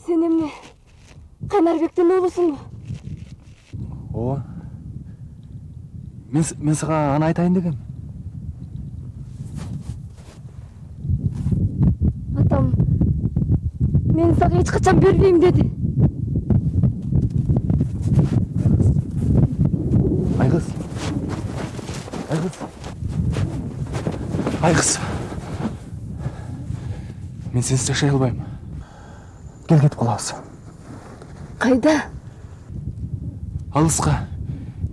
Sen emne Kanarbek'ten oğlusun mu? Ооба. Мен сага аны айтайын дегем. Atam men sana hiç kaçan bermeyim dedi. Айгыз. Айгыз. Мен сенсиз жашай албайм. Кел кетип калабыз. Кайда? Алыска.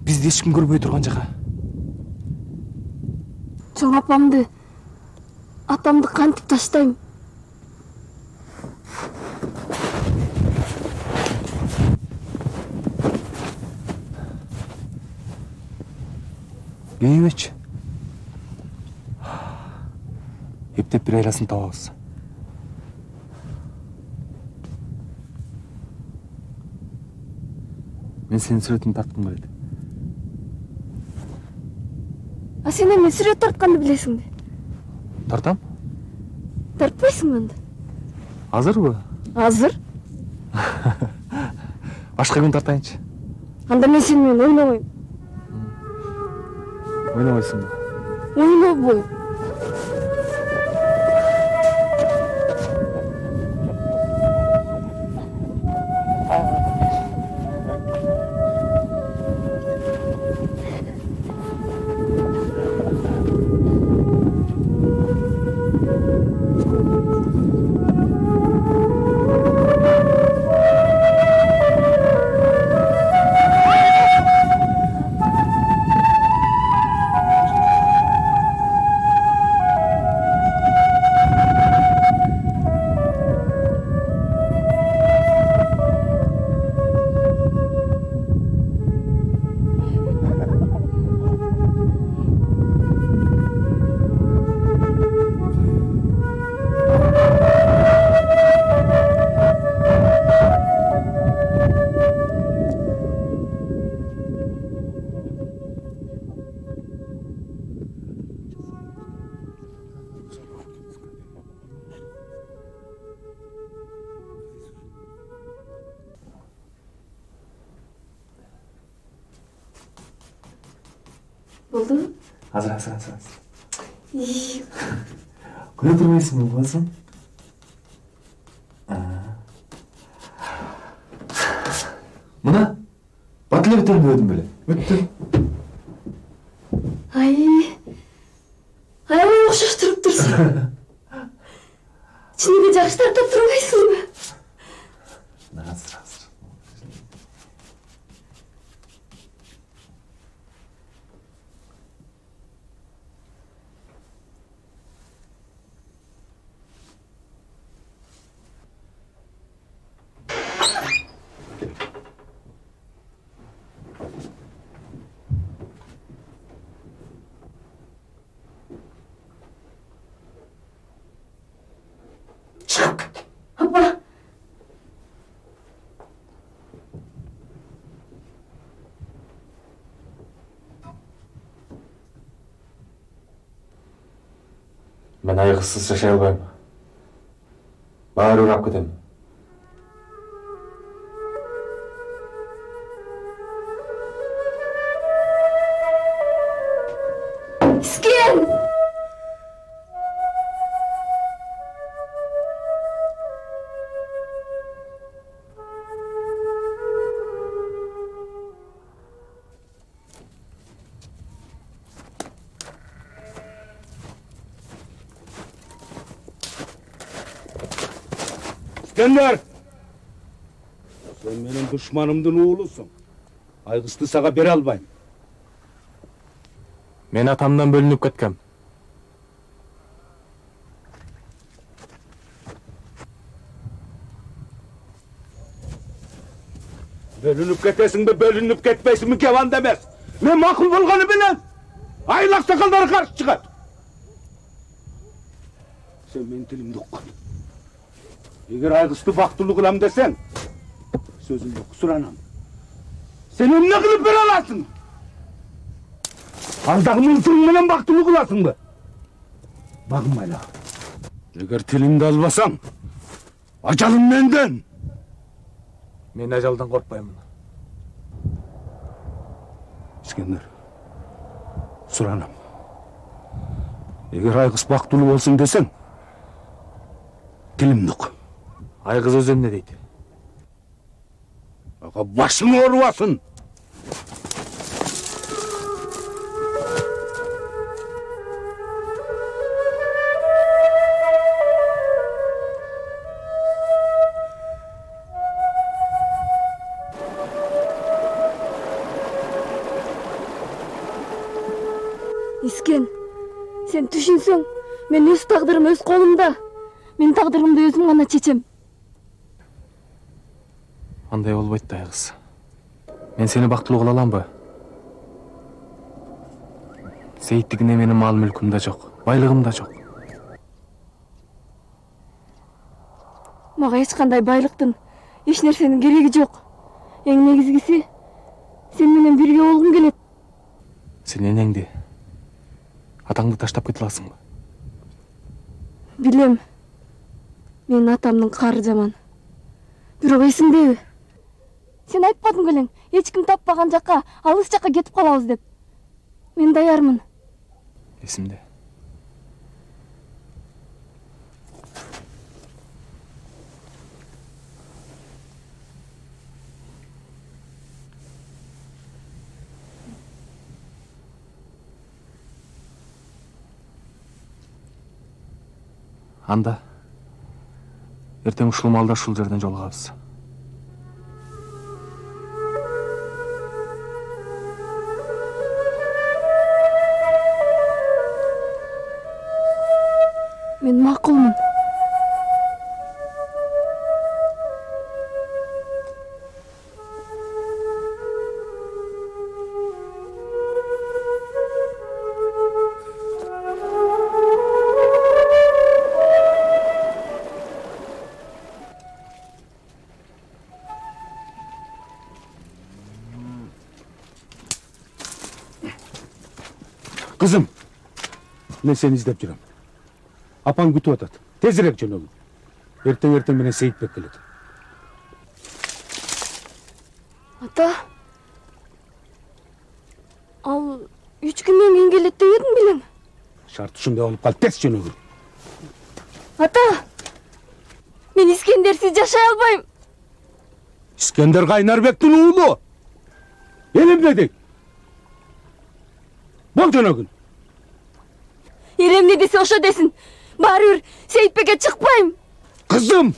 Бизди эч ким көрбөй турган жака. Çoğ apamdı, atamdı kantip taştayım. Бейбеч. Эптеп бир айласын табабыз. Мен сенин сүрөтүңдү тарткым келет. А sen emin süret tartkandı bilesin de. Тартам? Tartpaysın bende. Азырбы? Hazır. Башка күн тартайынчы. Anda men seninle oynamayayım. Ойнобойсуңбу? Oynayayım. Oldu mu? Hazır. Көре турбайсыңбы, болсун? Мына батыл өтөлбөдүм беле. Өттүм. Ay okşaş durup dursun. İçine jakşı tartıp durmaysın mı? Hazır. Apa? Мен айгызсыз жашай албайм. Баары урап кетем. İsken! İskender! Sen benim düşmanımdın oğlusun. Айгызды сага бере албайм. Мен атамдан бөлүнүп кеткем. Bölünüp ketesingби, bölünüp ketpeysinби kevan demez. Men makul bolgonu bilen aylak sakalları karşı çıkar. Sen men tilimdi ukkun. Eğer Айгызды baktırlı kılam desen, sözümde kusur anam. Sen emne kılıp bere alasın? Aldağımın sınırından baktırlı kılasın mı? Bakın bayla. Eğer tilimdi almasam, Acalım menden. Men ajaldan korkpаймын. İskender, Suranam. Eğer Aygız baktulu olsun desen, dilim yok. Айгыз өз эмне дейт? Ağa başını orvasın. Isken, sen düşünsөң, men өз тагдырым өз колумда. Мен тагдырымды өзүм гана чечем. Андай болбойт да Айгыз. Мен сени бактылуу кыла аламбы? Сейиттигине менин мал мүлкүм да жок, байлыгым да жок. Мага эч кандай байлыктын, эч нерсенин кереги жок. Эң негизгиси, сен менен бирге болгум келет. Сен энеңди, атаңды таштап кете аласыңбы? Билем. Менин атамдын кары жаман. Бирок эсиңдеби? Сен айтпадың белең, эч ким таппаган жакка, алыс жакка кетип калабыз деп. Мен даярмын. Эсимде. Анда эртең ушул маалда ушул жерден жолугабыз. Мен макулмун. Kızım, ben seni izlep жүрөм. Apan kütüp atat. Tezirek jönөгүн. Erteң менен Сейитбек келет. Ата, ал 3 күндөн кийин келет деп едиң белең. Шарт ушундай болуп калды, тез жөнөгүн. Ата, мен Искендерсиз жашай албайм. İskender Kaynarbek'tin oğlu. Elim dedik. Bol jönөгүн. Элем не десе ошо десин. Баары бир Сейитбекке чыкпайм. Kızım.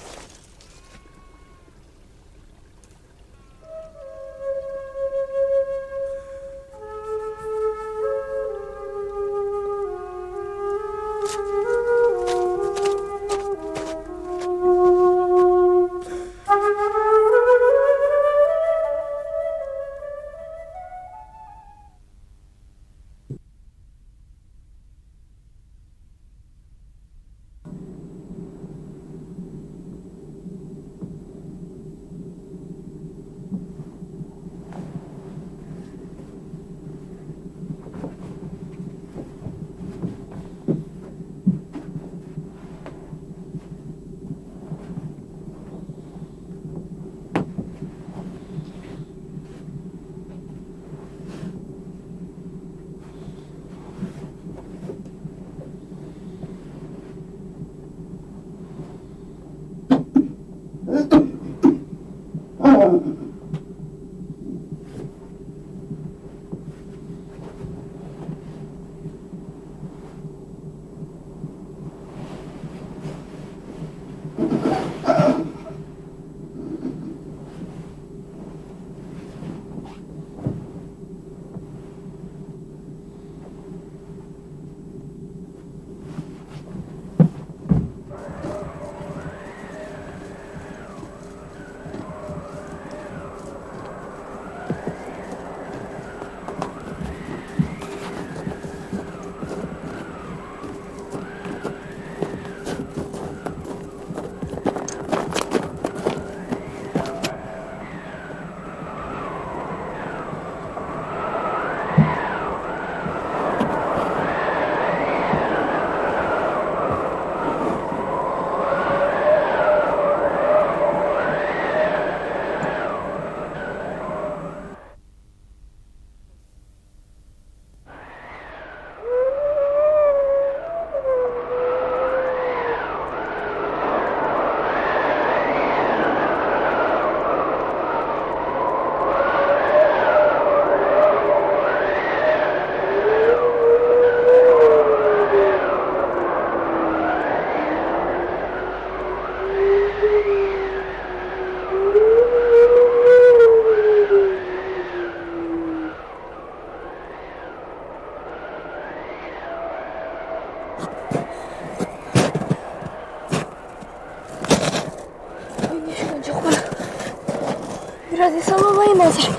Biraz esa alayın hazır.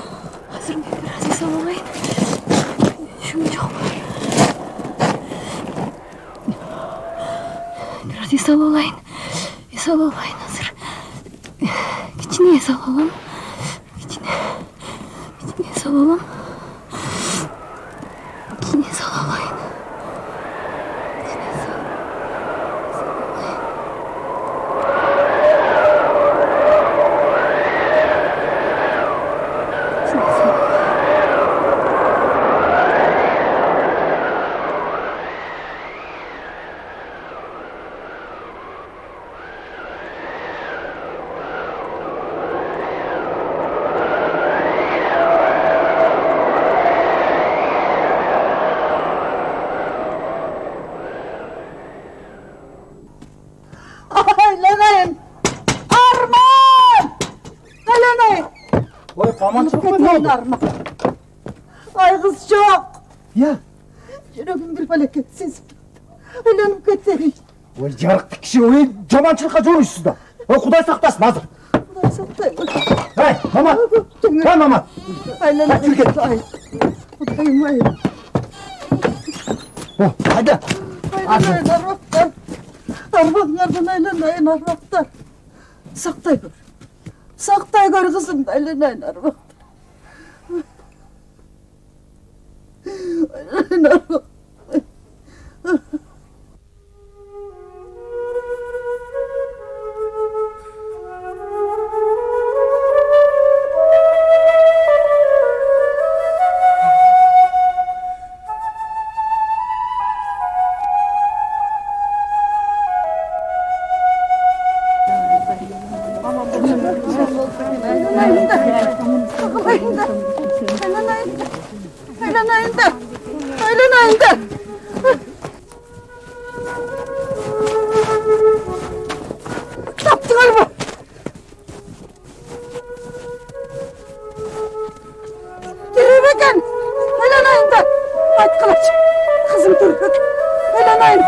Hazır mı? Biraz esa alayın. Şunu çok. Biraz esa alayın. Esa alayın hazır. İçine esa alalım. İçine esa alalım. İçine esa alayın. Aylanayın! Arman! Aylanayın! Oy, aman Ketmeyin Arman! Ay kız çok! Ya. Yüreğim bir felaketsiz. Aylanıp ketmeyin. Oy, yarıktı kişi, oy, jamançılıkka jo'ruysiz da. Oy, Xudoy saqtasin hozir. Kuday saktayım. Hey, Mamat. Hey, Mamat. Aylanıp ketmeyin. Ay. Kudayım ay. Oh, hadi. Aylanayın Armak'tan. Armaklardan aylanayın Armak'tan. Saktay gör. Saktay gör kızım da aylanayın Armak'tan. Aylanayın Armak'tan. Aylanayın. Saptın mı? Dur bakın. Aylanayın da. Hadi kılıç. Kızım dur bak. Aylanayın.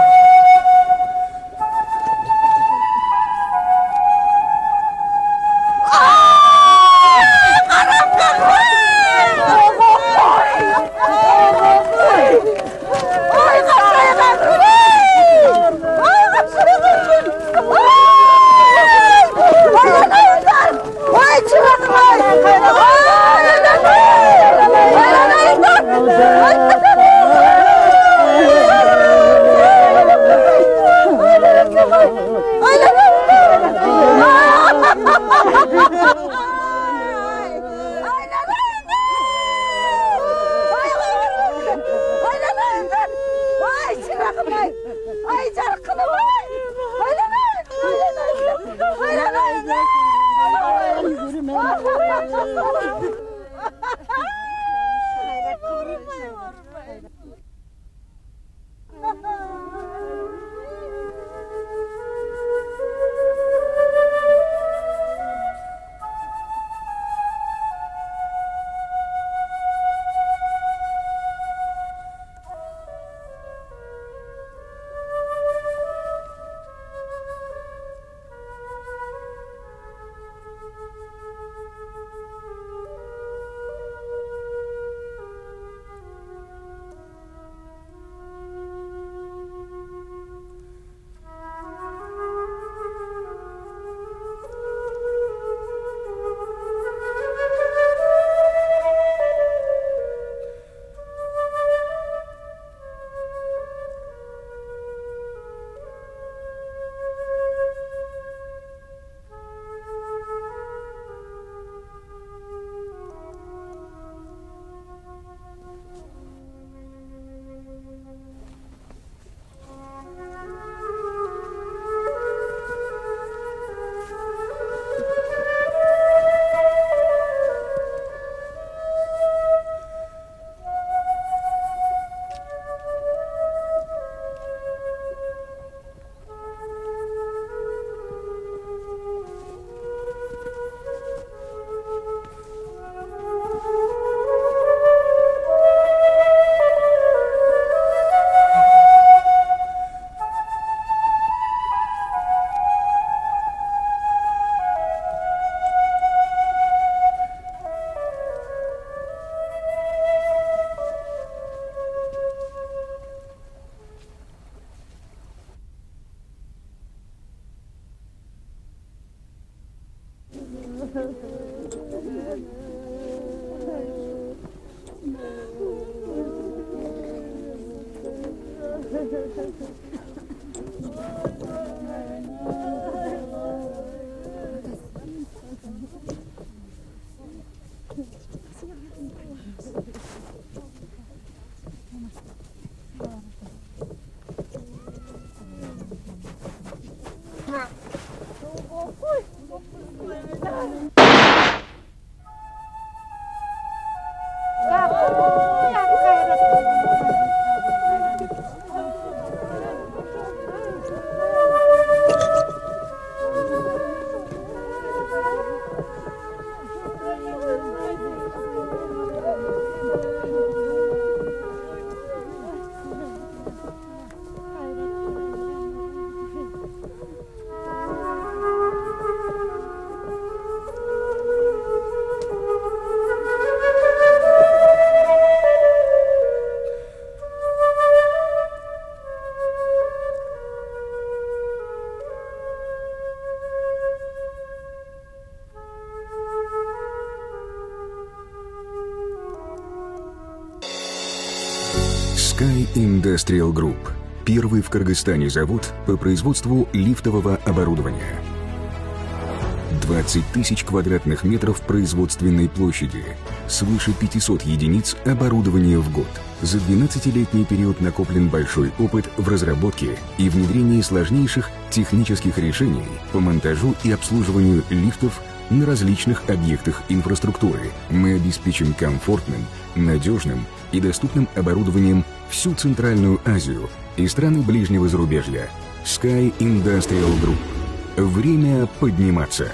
Sky Industrial Group – первый в Кыргызстане завод по производству лифтового оборудования. 20 тысяч квадратных метров производственной площади, свыше 500 единиц оборудования в год. За 12-летний период накоплен большой опыт в разработке и внедрении сложнейших технических решений по монтажу и обслуживанию лифтов на различных объектах инфраструктуры. Мы обеспечим комфортным, надежным и доступным оборудованием всю Центральную Азию и страны ближнего зарубежья. Sky Industrial Group. Время подниматься.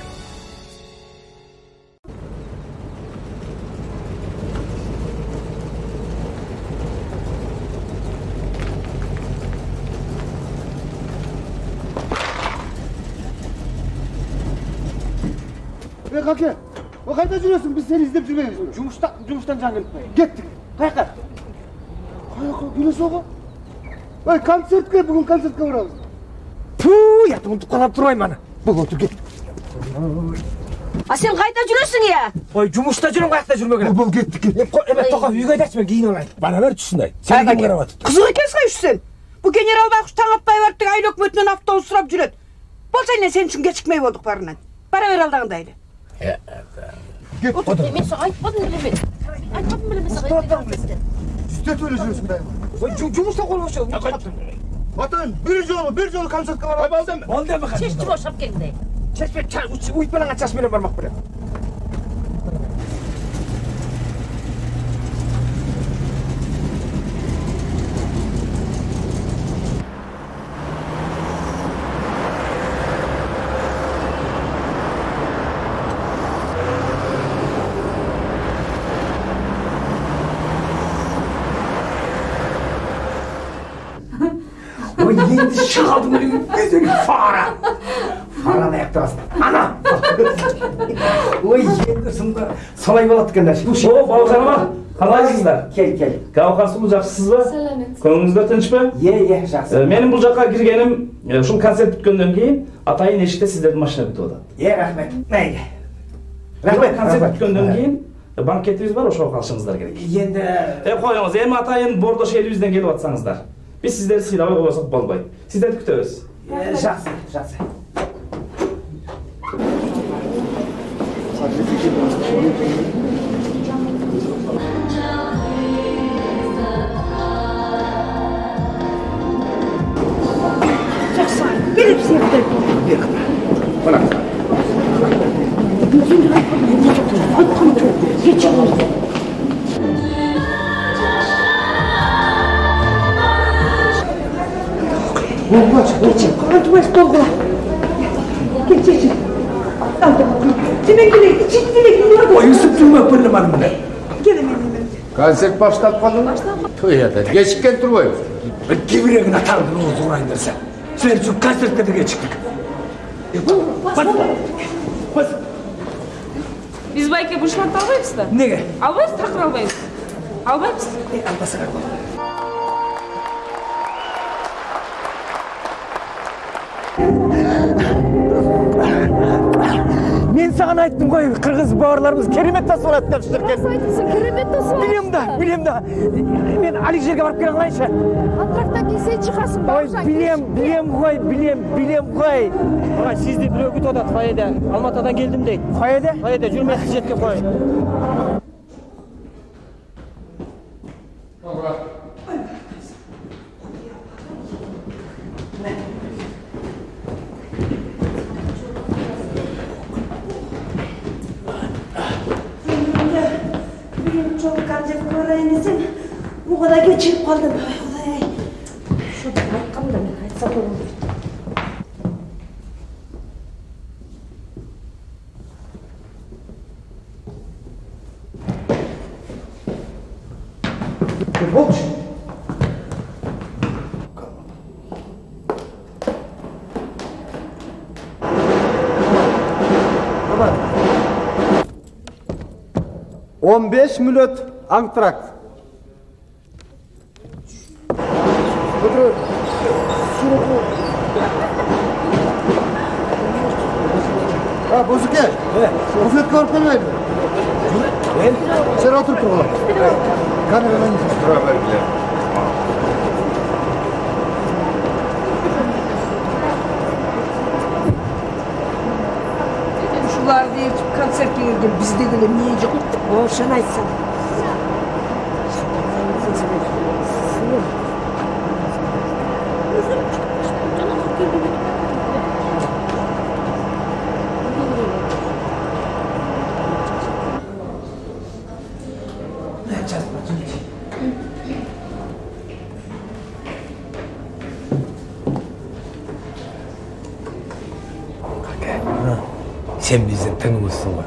Kake, o kayda жүресің, biz seni izlep жүрмейміз. Жұмыстан жаңа келіп қой. Кеттік. Қаяққа? Қаяққа? Келесі оға? Ой, концертке, бүгін концертке барамыз. Пuu, ятып ұмытып қалап тұрмайым ана. Бұл отыр кет. А сен қайда жүресің я? Ой, жұмыста жүрем, қаяқта жүрмеген. Бұл кетті, кет. Эме тоқап үйге айтасың, мен кейін олайын. Бана бер түсінай. Сен кім қарап атыр? Қызық екенсің үшсен. Бұл генерал байқұш таң атпай барыптың айлы өкіметінен автобус сұрап жүреді. Болса не сен үшін кешікмей болдық барынан. Бара бер алдағындайды. Мен соң айтпадым білемен. Айтпадым білемен. Үстет өлі жүресің дайым. Ой, жұмыста қолбашы. Батан, bir жолы концертке барамыз. Балдым. Балдым. Шешті бошап келді. Чеспе, ұйтпалаңа чашменен бармақ білем. Ой, енді шығалдың өлің көздегі фара. Фараны аяқта басты. Ана! Ой, енді сында солай болады екен дәші. О, Бауыржанова, қалайсыздар? Кел. Гауһарсыз жақсысыз ба? Сәлемет. Көңіліңіздер тыныш па? Е, жақсы. Менің бұл жаққа кіргенім, ушул концерт бүткөндөн кейін атайын эшикте сиздердин машина күтүп атат. Рахмет. Мәйли. Концерт бүткөндөн кейін банкетибиз бар, ошого калышыңыздар керек. Енді... Коюңуз, эми атайын бордош элибизден келип атсаңыздар. Биз сиздерди сыйлабай койбосок болбойт. Сиздерди күтөбүз. Жақсы. Жақсы, келіп сияқты. Антымай столға. Кел. Сенен келейді, четтелейді. Ой, үсіп жүрмек білім анымда. Келемен. Konser başlap kaldı mı? Toyada. Geçikken durmayız. Кебірегін атаңдың оғыз ұрайындырса. Сілер үшін концертке де кечіктік. Biz bayka bu şart almayız da. Неге? Almayız, takır almayız. Almayız. Албасырақ бол. Мен саған айттым ғой, қырғыз бауырларымыз керемет тасып алады деп жүрген. Рас айтыпсың, керемет тасып алады. Білем да. Мен алик жерге барып келе алайыншы. Антрактан кейін сен шығасың, Бауыржан. Білем ғой. Ага, сизди бирөө күтүп атат фойеде. Алматыдан келдим дейт. Фойеде? Фойеде жүрмөсү жеткен кой. Çok kancık oraya desem, bu kadar geçip kaldım. Şurada arkam da ben açsam olur. Болчу. Aman. 15 minut antrakt. Otur. Ha, Bozuke. Oflet korkup gelmeydi. Ben? Sen otur oğlum. Kameraman. Şular diye konsertke girdim, bizde gele niye yok? Boşan aytsam. Sen bizim tınımızsın var.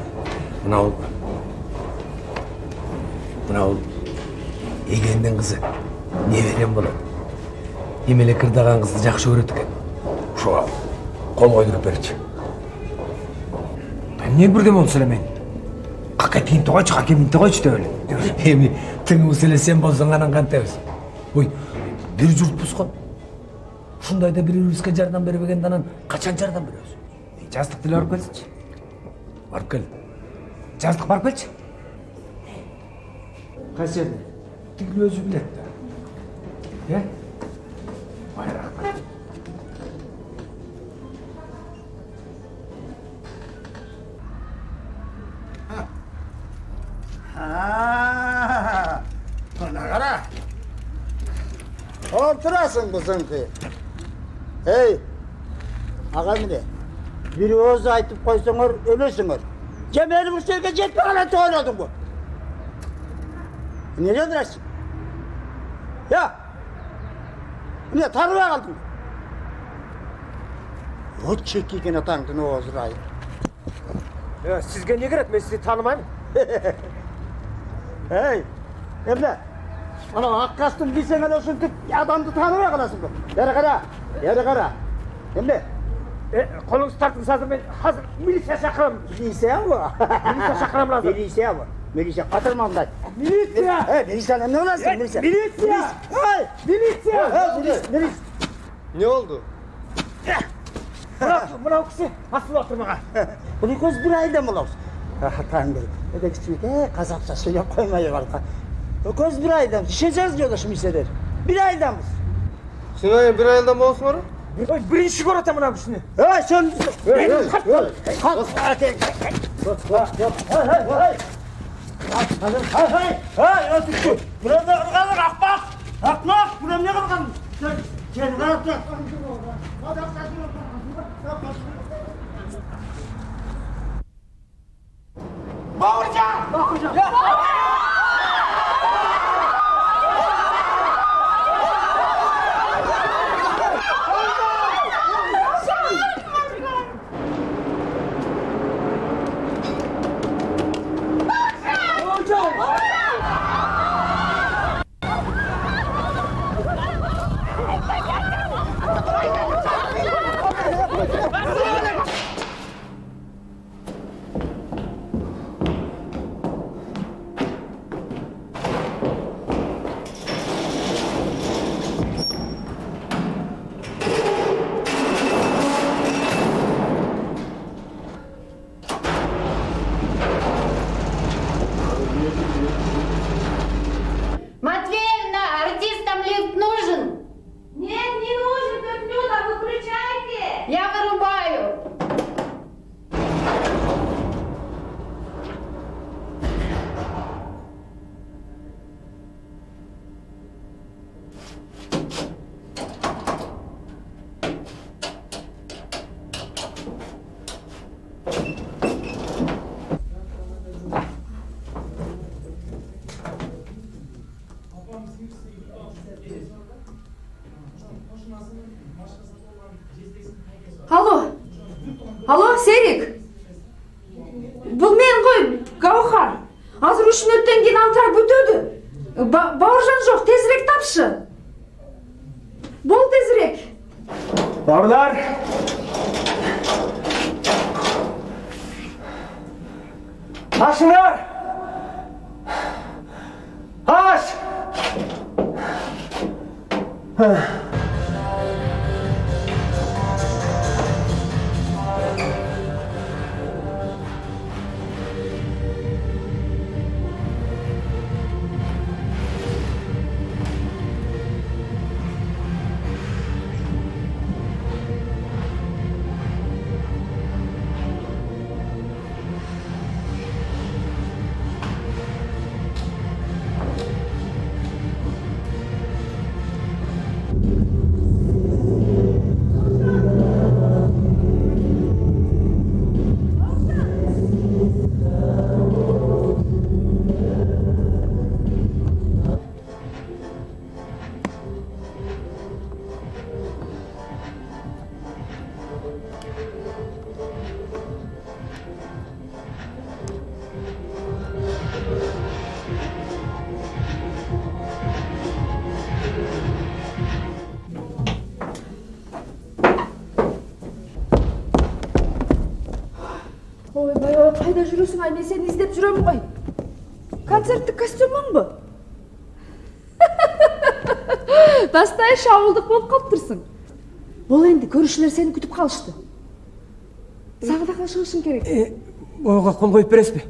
Mınау егендің қызы не берем болады. Емеле кырдаған қызды жақсы көреді екен. Шоға қол қойдырып берші. Не бірдем ол сөйлемен? Қақай тиін тоғайшы, қақай мен тоғайшы деп өлі. Еми, тыңымыз сөйле сен болсың ғанан қантайыз. Ой, бір жұртпыз ғой. Шындайда бір-бірімізге жардам бербегенданан қачан жардам береміз? Жастық тілі барып келсінші. Барып кел. Жастық барып келші. Қайсы жерде? Түгіл өзі біледі. Е? Байрақ. Bana qara. Oturasın bizimki. Hey, ağa mine. Bir öz aytıp koysanlar ölürsünler. Cemeli bu şeyge jetme kalan oynadın bu. Nereye durasın? Ya. Ne tanımaya kaldın? O çekiyken atandın o Ozra'yı. Ya sizge ne gerek? Ben sizi tanımayım. Hey, Emre. Ana hakkastın bir sene olsun ki adamı tanımaya kalasın bu. Yere kara, yere kara. Emre. Kolunuz tartın sazı ben hazır milisiya şakırım. Milisiya mı? Milisiya şakırım lazım. Milisiya mı? Milisiya katılmam da. Milisiya! Hey, milisiya ne olasın milisiya? Milisiya! Hey! Milisiya! Milis. Ne oldu? Mınау kişi asıl oturmağa. Bunu göz bir ayda mı olsun? Tanrım. Öyle küçük kasapsa suya koymayı var. O göz bir ayda mı? Şişeceğiz diyorlar şimdi hisseder. Bir ayda mı? Sen bir aydan mı olsun var? Birinci görete mınау kişini. Hey sen! Hey! Hey, ötükçü! Burada kalır, akmak! Akmak! Burada ne kalır? Gel, kalır. Bağırcan! Bağırcan! Алло, Серик. Бұл мен ғой, Гаухар. Азыр 3 минуттан кейін антрақ бүтөдү. Бауыржан жоқ, тезірек тапшы. Бол тезірек. Бауырлар! Ашыңар! Аш! Ойбай, қайда жүресің? Ай, мен сені іздеп жүремін ғой. Концерттік костюмың бі? Настоящий ауылдық болып қалып тұрсың. Бол енді, көрушілер сені күтіп қалышты. Сағыда қалшығышың керек. Оға қол қойып бересіз бе?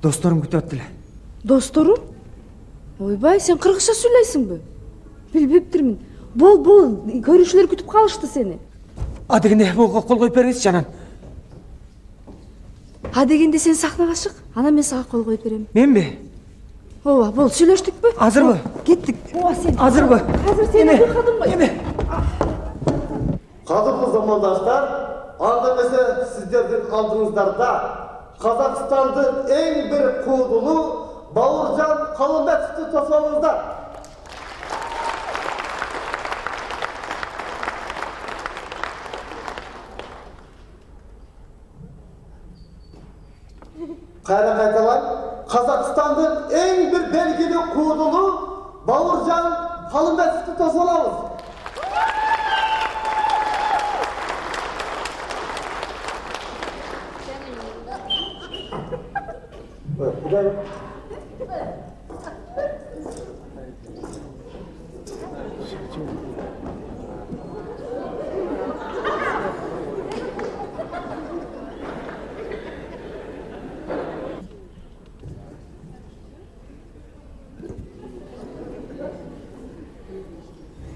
Достарым күтіп аттылы. Достарым? Ойбай, сен қырғызша сөйлейсің бі? Білбеп тұрмын. Бол, көрушілер күтіп қалышты сені. А дегенде оға қол қойып бересіз жанан. А дегенде сен сахнаға шық, ана мен саға қол қойып беремін. Мен бе? Ова, бол, сөйлештік бі? Азыр бі? Кеттік. Ова, сен. Азыр бі? Қазір сені қырқадым ғой. Еме. Қадірлі замандаштар, аңдамесе сіздердің алдыңыздарда Қазақстандың ең бір қудылы Бауыржан Қалымбетовті тосаңыздар. Қайра қайталай, Қазақстандың ең бір белгілі қудылы Бауыржан Қалымбетовті тосаңыз.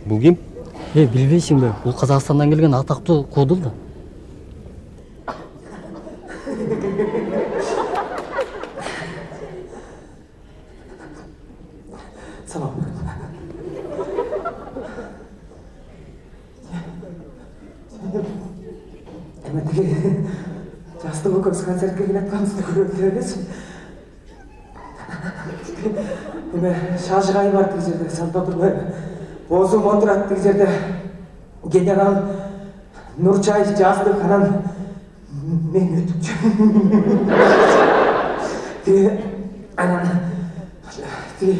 Бұл кім? Білбейсің бе? Бұл Қазақстаннан келген атақты қудыл да. Салам. Әмәтіге жасты бұл көкс концертке келет қамысты көректер едесің. Әмә шажығай бар тек жерде, Санта Тұрбай, Бозым Ондырат тек жерде, генерал Нұрчай жазды қанан мен өтіп жүр. Теге, анан, теге,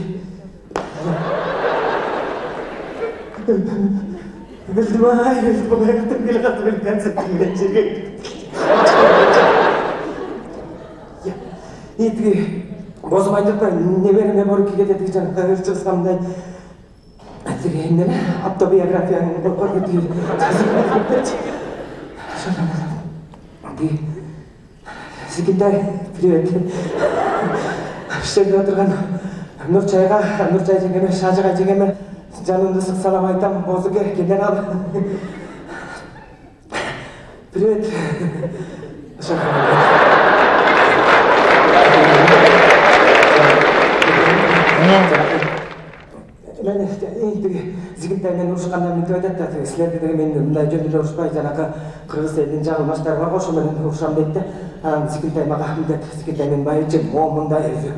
білдім ай, қаттым келе қатты білді концерттің мен жерге. Етіге, Бозым айдықпай, небері меморики кететігі жаңы қағыр шығысқамдай. Әтіге, емдені автобиографияның өргеті Секентай, привет. Іштерде отырған Нұрчай жеңеме, Шажыға жеңеме жанымды sık салам айтам, Бозыге, генерал. Привет. Зигинтай мен урушканда мынтип айтат да, силерди деге мен мындай жөнүндө урушпай, жанакы кыргыз элинин жагылмаштары бар го, ошо менен урушам дейт да. Анан Зигинтай мага мындай, Зигинтай мен байычым, мындай өзү.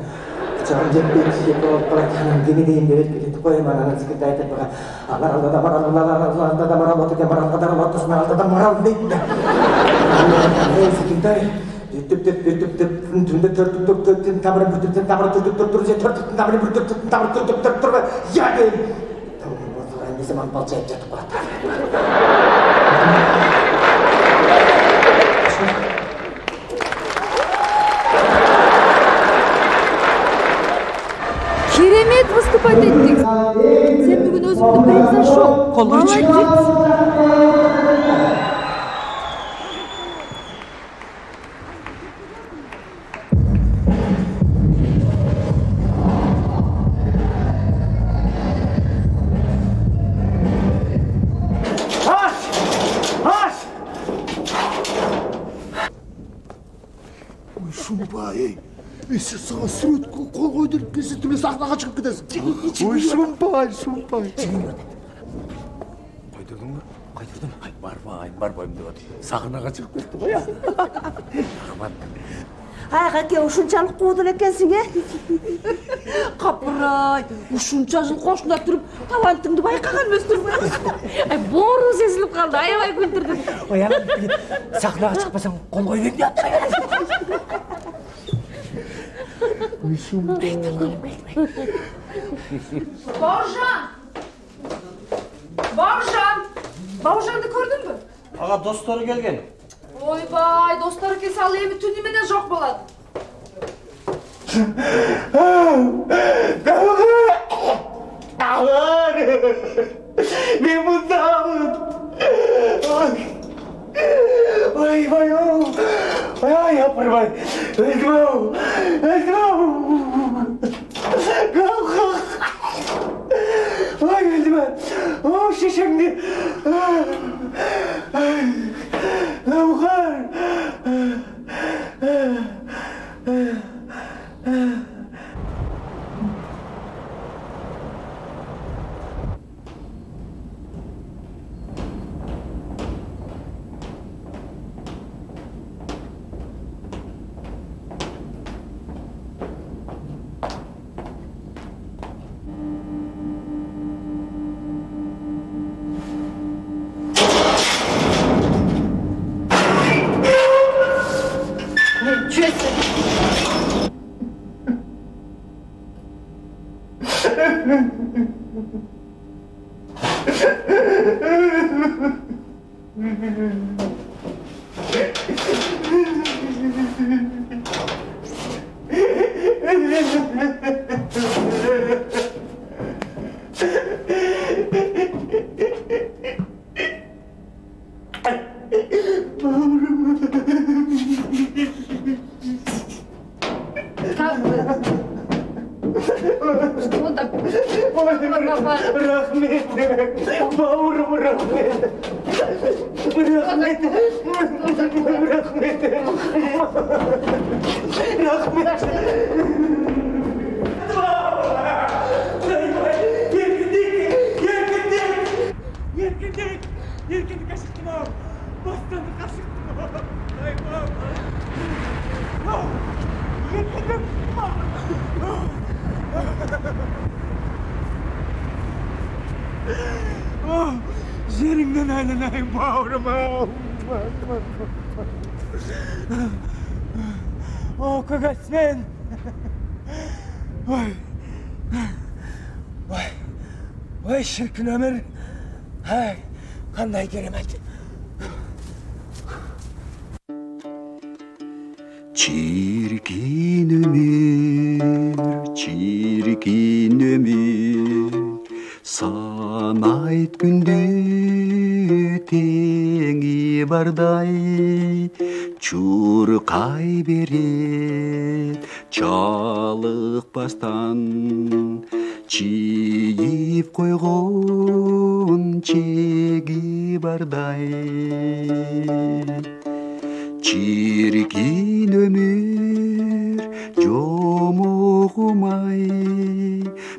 Кычагым жетпейт, эки болуп калат, анан кеме дейин деп элкелетип коем, анан Зигинтай айтат мага, маралда да марал дейт да. Анан Зигинтай Керемет выступать еттиң. Сен бүгүн өзүңдү превзошел. Молодец. Шумбай, сен саған сүрет қол қойды келсе түле сахнаға шығып кетесің. Ой, Шумбай. Қойдырдың ба? Қойдырдым. Барбайым деп отыр. Сахнаға шығып кетті ғой. Қаке, ушунчалык куудун экенсиң, Капырай, ушунча жыл кошунда туруп, талантыңды байкаган эместирби? Боору сезилип калды, аябай күлдүрдүң. Ой, анан сахнага чыкпасаң кол койбойм деп атпай. Бауыржанды көрдүңбү? Ага достору келген. Ойбай, достору келсе ал эми түнү менен жок болот. Мен мұндамын. Ой, апырбай. Өзім-ау. Ой, өзім-ау. О, шешеңді. Лаухар. Жеріңнен айналайын бауырым ау. О, көгесмен. Ой, шіркін өмір. Қандай керемет. Çirkin ömür, sanayt gündü teği barday, çurkay beret, çalık bastan, çiyip koygun çegi barday. Çirkin ömür jomoğumay,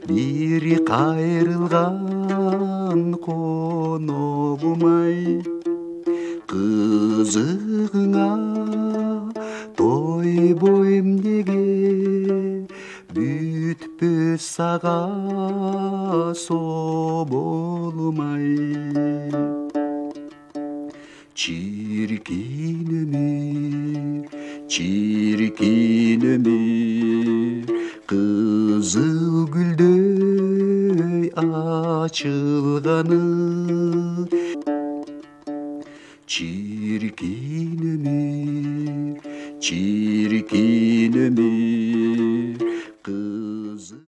biri kayrılgan Кызыгыңа тойбойм неге бүтпөс сага болмай. Çirkin ömür kızıl gülдөй açılganı. Çirkin ömür